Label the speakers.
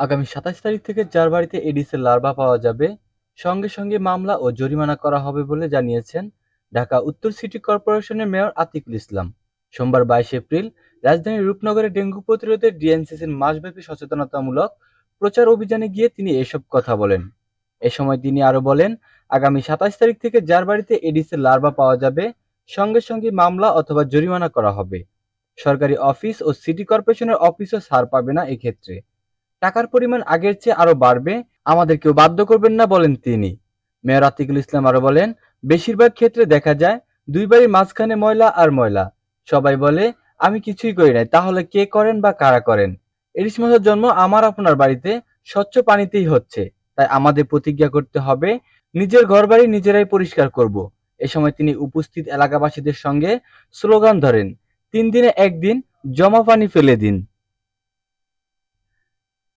Speaker 1: আগামী ২৭ তারিখ থেকে যার বাড়িতে এডিসের লার্ভা পাওয়া যাবে, সঙ্গে সঙ্গে মামলা ও জরিমানা করা হবে বলে জানিয়েছেন ঢাকা উত্তর সিটি কর্পোরেশনের মেয়র আতিকুল ইসলাম। সোমবার ২২ এপ্রিল রাজধানীর রূপনগরে ডেঙ্গু প্রতিরোধে ডিএনসিসির মাসব্যাপী সচেতনতামূলক প্রচার অভিযানে গিয়ে তিনি এসব কথা বলেন। এ সময় তিনি আরো বলেন, আগামী ২৭ তারিখ থেকে যার বাড়িতে এডিসের লার্ভা পাওয়া যাবে, সঙ্গে সঙ্গে মামলা অথবা জরিমানা করা হবে। সরকারি অফিস ও সিটি কর্পোরেশনের অফিসও ছাড় পাবে না এক্ষেত্রে। টাকার পরিমাণ আগের চেয়ে আরো বাড়বে, আমাদের কেউ বাধ্য করবেন না বলেন তিনি। মেয়র আতিকুল ইসলাম আরো বলেন, বেশিরভাগ ক্ষেত্রে দেখা যায় দুই বাড়ির মাঝখানে ময়লা আর ময়লা। সবাই বলে আমি কিছুই করি নাই, তাহলে কে করেন বা কারা করেন? ইলিশ মাছের জন্ম আমার আপনার বাড়িতে স্বচ্ছ পানিতেই হচ্ছে, তাই আমাদের প্রতিজ্ঞা করতে হবে নিজের ঘরবাড়ি নিজেরাই পরিষ্কার করব। এ সময় তিনি উপস্থিত এলাকাবাসীদের সঙ্গে স্লোগান ধরেন, ৩ দিনে ১ দিন জমা পানি ফেলে দিন।